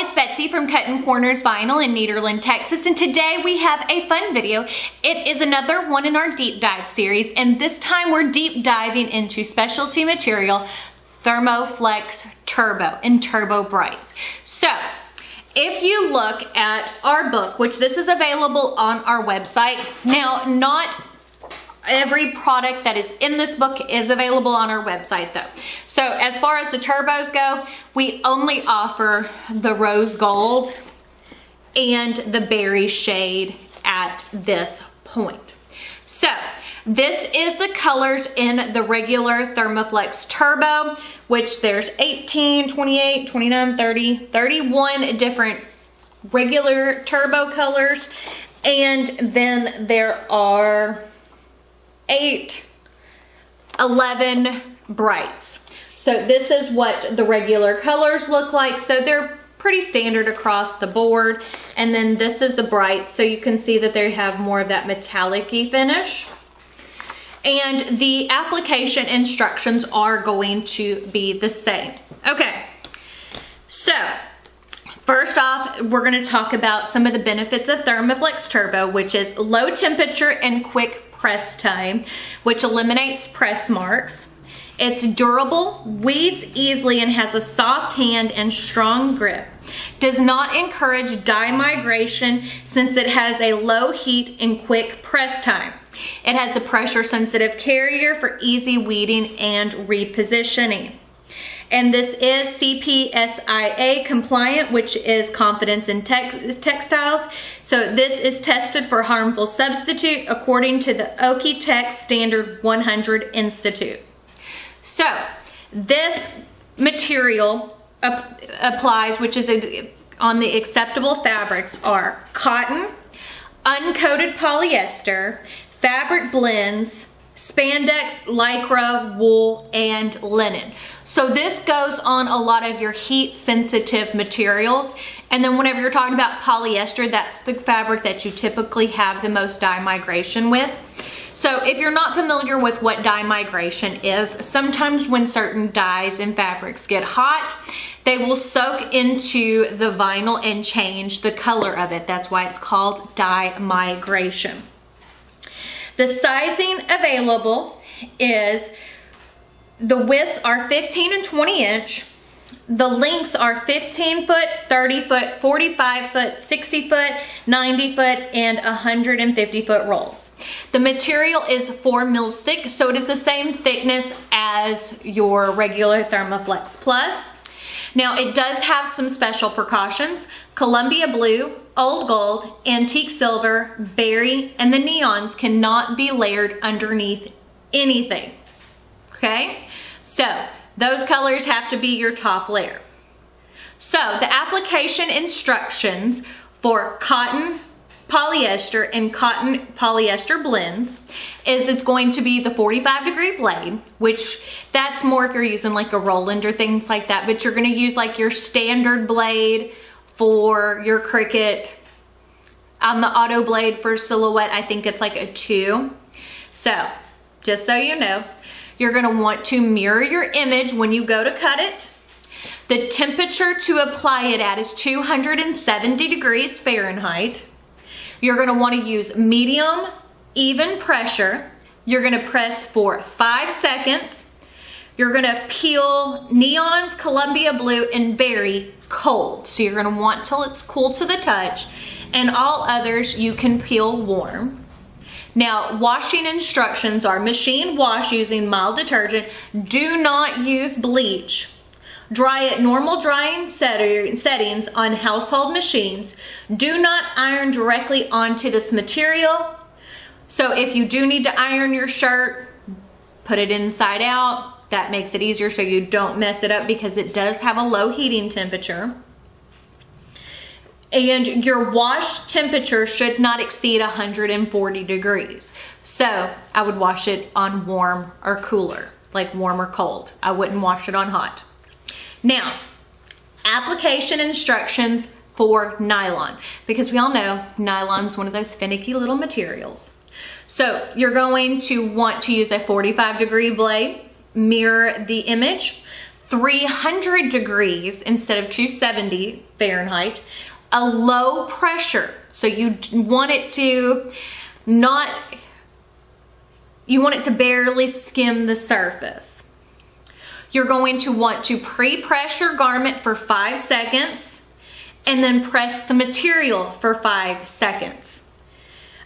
it's Betsy from Cuttin Corners Vinyl in Nederland, Texas, and today we have a fun video. It is another one in our deep dive series, and this time we're deep diving into specialty material, Thermoflex Turbo and Turbo Brights. So, if you look at our book, which this is available on our website, now not every product that is in this book is available on our website though. So as far as the turbos go, we only offer the rose gold and the berry shade at this point. So this is the colors in the regular Thermoflex Turbo, which there's 18, 28, 29, 30, 31 different regular turbo colors. And then there are 11 brights. So this is what the regular colors look like. So they're pretty standard across the board. And then this is the brights. So you can see that they have more of that metallic-y finish. And the application instructions are going to be the same. Okay, so first off, we're going to talk about some of the benefits of Thermoflex Turbo, which is low temperature and quick press time, which eliminates press marks. It's durable, weeds easily, and has a soft hand and strong grip. Does not encourage dye migration since it has a low heat and quick press time. It has a pressure sensitive carrier for easy weeding and repositioning. And this is CPSIA compliant, which is Confidence in Textiles. So this is tested for harmful substitute according to the Okie-Tex Standard 100 Institute. So this material applies, which is on the acceptable fabrics, are cotton, uncoated polyester, fabric blends, spandex, lycra, wool, and linen. So this goes on a lot of your heat sensitive materials. And then whenever you're talking about polyester, that's the fabric that you typically have the most dye migration with. So if you're not familiar with what dye migration is, sometimes when certain dyes and fabrics get hot, they will soak into the vinyl and change the color of it. That's why it's called dye migration. The sizing available is, the widths are 15 and 20 inch. The lengths are 15 foot, 30 foot, 45 foot, 60 foot, 90 foot, and 150 foot rolls. The material is 4 mils thick, so it is the same thickness as your regular Thermoflex Plus. Now it does have some special precautions. Columbia blue, old gold, antique silver, berry, and the neons cannot be layered underneath anything. Okay? So those colors have to be your top layer. So the application instructions for cotton, polyester, and cotton polyester blends is it's going to be the 45-degree blade, which that's more if you're using like a Roland or things like that, but you're going to use like your standard blade for your Cricut. On the auto blade for silhouette, I think it's like a 2. So just so you know, you're going to want to mirror your image when you go to cut it. The temperature to apply it at is 270 degrees Fahrenheit. You're going to want to use medium, even pressure. You're going to press for 5 seconds. You're going to peel neons, Columbia blue, and berry cold. So you're going to want till it's cool to the touch. And all others you can peel warm. Now, washing instructions are machine wash using mild detergent. Do not use bleach. Dry at normal drying settings on household machines. Do not iron directly onto this material. So if you do need to iron your shirt, put it inside out. That makes it easier so you don't mess it up because it does have a low heating temperature. And your wash temperature should not exceed 140 degrees. So I would wash it on warm or cooler, like warm or cold. I wouldn't wash it on hot. Now, application instructions for nylon, because we all know nylon's one of those finicky little materials. So you're going to want to use a 45-degree blade, mirror the image. 300 degrees instead of 270 Fahrenheit, a low pressure. So you want it to barely skim the surface. You're going to want to pre-press your garment for 5 seconds and then press the material for 5 seconds.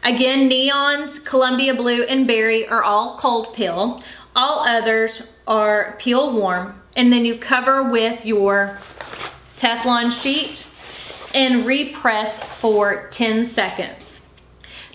Again, neons, Columbia blue, and berry are all cold peel. All others are peel warm. And then you cover with your Teflon sheet and repress for 10 seconds.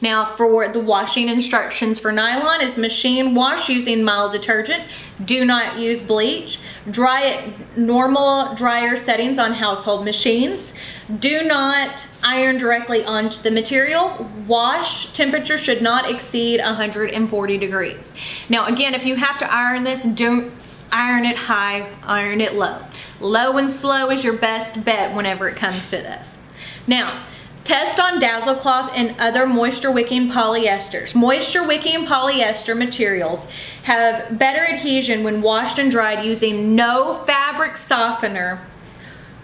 Now for the washing instructions for nylon is machine wash using mild detergent. Do not use bleach. Dry at normal dryer settings on household machines. Do not iron directly onto the material. Wash temperature should not exceed 140 degrees. Now again, if you have to iron this, don't iron it high, iron it low. Low and slow is your best bet whenever it comes to this. Now, test on dazzle cloth and other moisture wicking polyesters. Moisture wicking polyester materials have better adhesion when washed and dried using no fabric softener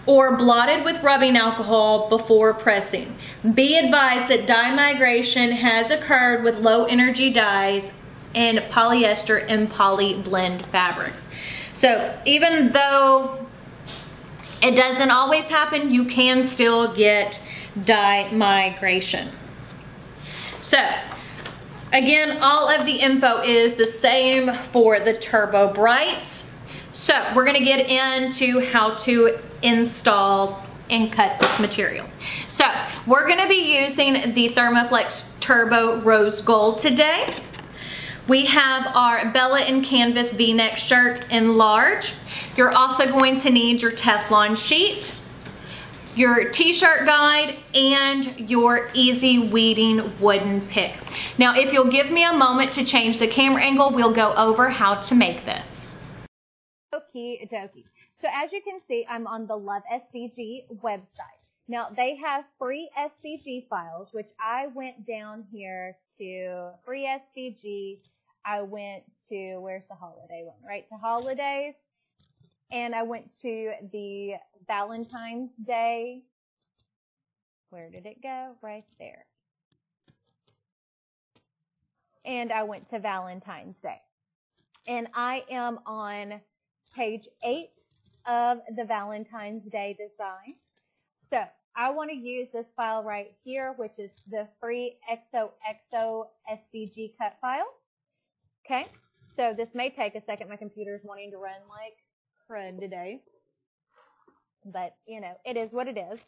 or blotted with rubbing alcohol before pressing. Be advised that dye migration has occurred with low energy dyes and polyester and poly blend fabrics. So even though it doesn't always happen, you can still get dye migration. So again, all of the info is the same for the Turbo Brights. So we're gonna get into how to install and cut this material. So we're gonna be using the Thermoflex Turbo Rose Gold today. We have our Bella and Canvas V-neck shirt in large. You're also going to need your Teflon sheet, your t-shirt guide, and your easy weeding wooden pick. Now, if you'll give me a moment to change the camera angle, we'll go over how to make this. Okie dokie. So as you can see, I'm on the Love SVG website. Now, they have free SVG files, which I went down here to free SVG. I went to, where's the holiday one, right? To holidays. And I went to the Valentine's Day. Where did it go? Right there. And I went to Valentine's Day. And I am on page 8 of the Valentine's Day design. So I want to use this file right here, which is the free XOXO SVG cut file. Okay, so this may take a second. My computer's wanting to run like crud today. But, you know, it is what it is.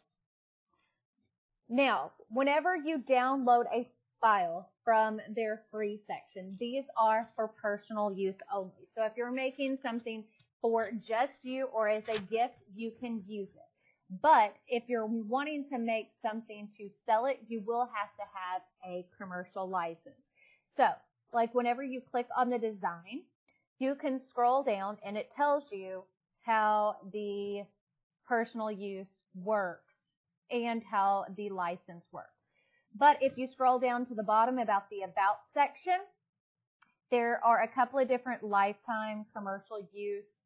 Now, whenever you download a file from their free section, these are for personal use only. So if you're making something for just you or as a gift, you can use it. But if you're wanting to make something to sell it, you will have to have a commercial license. So, like whenever you click on the design, you can scroll down and it tells you how the personal use works and how the license works. But if you scroll down to the bottom about the About section, there are a couple of different lifetime commercial use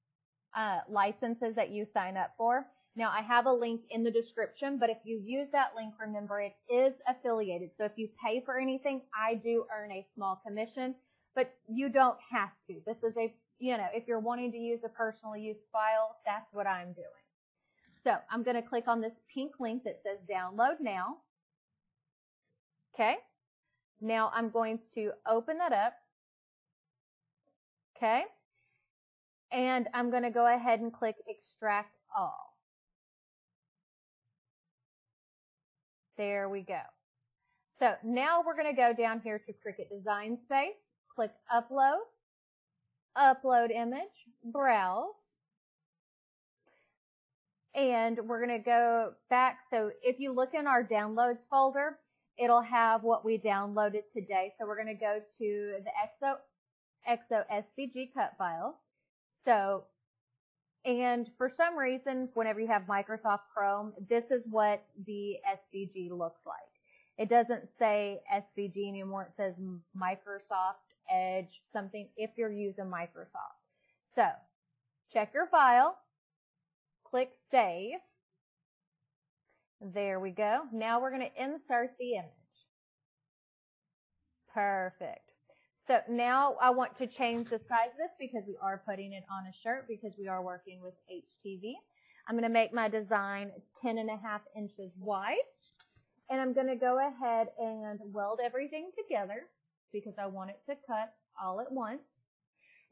licenses that you sign up for. Now, I have a link in the description, but if you use that link, remember it is affiliated. So if you pay for anything, I do earn a small commission, but you don't have to. This is a, you know, if you're wanting to use a personal use file, that's what I'm doing. So I'm going to click on this pink link that says download now. Okay. Now I'm going to open that up. Okay. And I'm going to go ahead and click extract all. There we go. So now we're going to go down here to Cricut Design Space, click Upload, Upload Image, Browse, and we're going to go back. So if you look in our Downloads folder, it'll have what we downloaded today. So we're going to go to the XOXO SVG cut file. So, and for some reason, whenever you have Microsoft Chrome, this is what the SVG looks like. It doesn't say SVG anymore. It says Microsoft Edge something if you're using Microsoft. So check your file. click save. There we go. Now we're going to insert the image. Perfect. So now I want to change the size of this because we are putting it on a shirt because we are working with HTV. I'm going to make my design 10.5 inches wide. And I'm going to go ahead and weld everything together because I want it to cut all at once.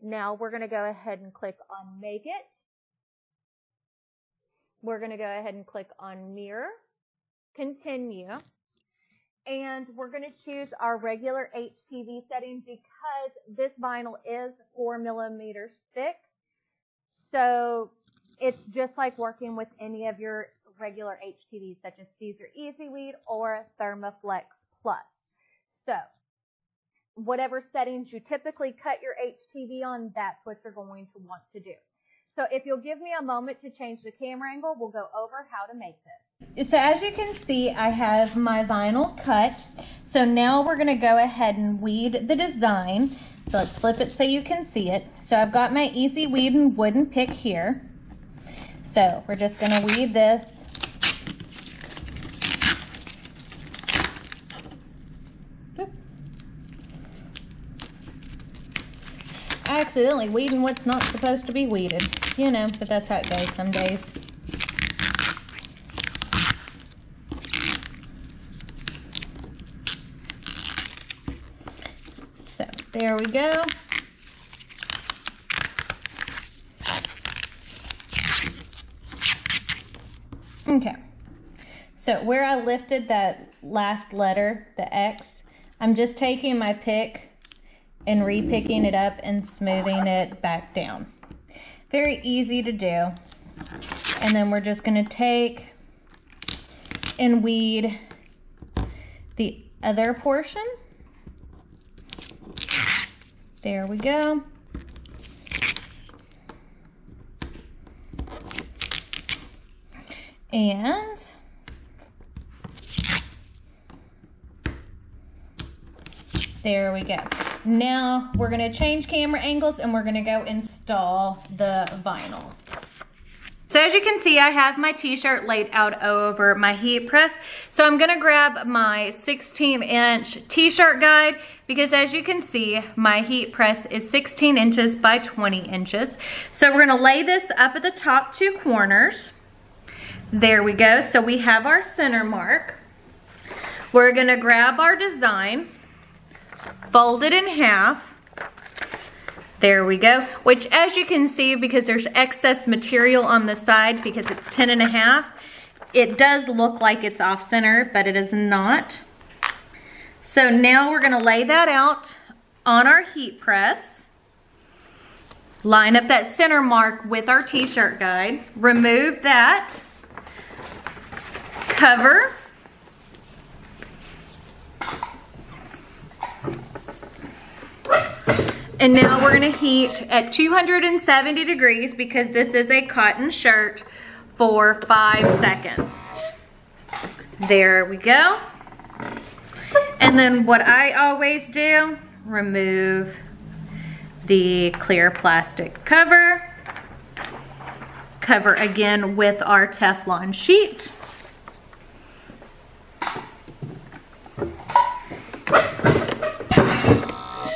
Now we're going to go ahead and click on Make It. We're going to go ahead and click on Mirror, Continue. And we're going to choose our regular HTV setting because this vinyl is 4 millimeters thick. So it's just like working with any of your regular HTVs such as Caesar EasyWeed or Thermoflex Plus. So whatever settings you typically cut your HTV on, that's what you're going to want to do. So if you'll give me a moment to change the camera angle, we'll go over how to make this. So as you can see, I have my vinyl cut. So now we're going to go ahead and weed the design. So let's flip it so you can see it. So I've got my Easy Weed and wooden pick here. So we're just going to weed this. Accidentally weeding what's not supposed to be weeded, you know, but that's how it goes some days. So there we go. Okay, so where I lifted that last letter, the X, I'm just taking my pick and re-picking it up and smoothing it back down. Very easy to do. And then we're just going to take and weed the other portion. There we go. And there we go. Now we're going to change camera angles and we're going to go install the vinyl. So as you can see, I have my t-shirt laid out over my heat press. So I'm going to grab my 16-inch t-shirt guide because as you can see, my heat press is 16 inches by 20 inches. So we're going to lay this up at the top 2 corners. There we go. So we have our center mark. We're going to grab our design, fold it in half. There we go. Which as you can see, because there's excess material on the side because it's 10.5, it does look like it's off center, but it is not. So now we're going to lay that out on our heat press. Line up that center mark with our t-shirt guide. Remove that cover. And now we're going to heat at 270 degrees because this is a cotton shirt for 5 seconds. There we go. And then what I always do, remove the clear plastic cover. Cover again with our Teflon sheet.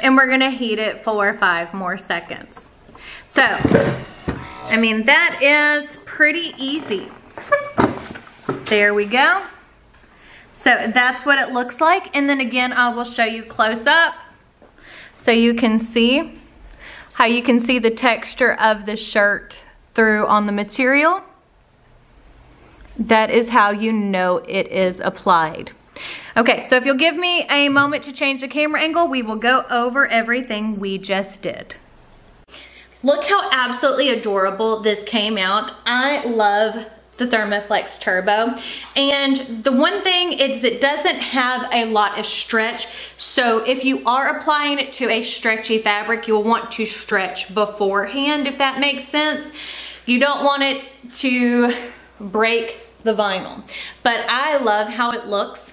And we're gonna heat it for 5 more seconds. So, I mean, that is pretty easy. There we go. So that's what it looks like. And then again, I will show you close up so you can see how you can see the texture of the shirt through on the material. That is how you know it is applied. Okay, so if you'll give me a moment to change the camera angle, we will go over everything we just did. Look how absolutely adorable this came out. I love the Thermoflex Turbo. And the one thing is it doesn't have a lot of stretch. So if you are applying it to a stretchy fabric, you'll want to stretch beforehand, if that makes sense. You don't want it to break the vinyl. But I love how it looks.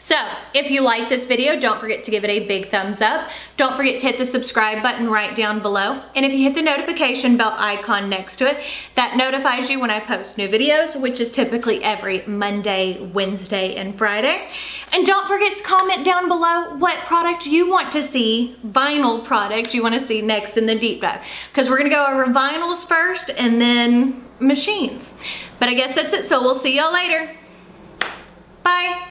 So, if you like this video, don't forget to give it a big thumbs up. Don't forget to hit the subscribe button right down below. And if you hit the notification bell icon next to it, that notifies you when I post new videos, which is typically every Monday, Wednesday, and Friday. And don't forget to comment down below what product you want to see, vinyl product you want to see next in the deep dive. Because we're going to go over vinyls first and then machines. But I guess that's it, so we'll see y'all later. Bye.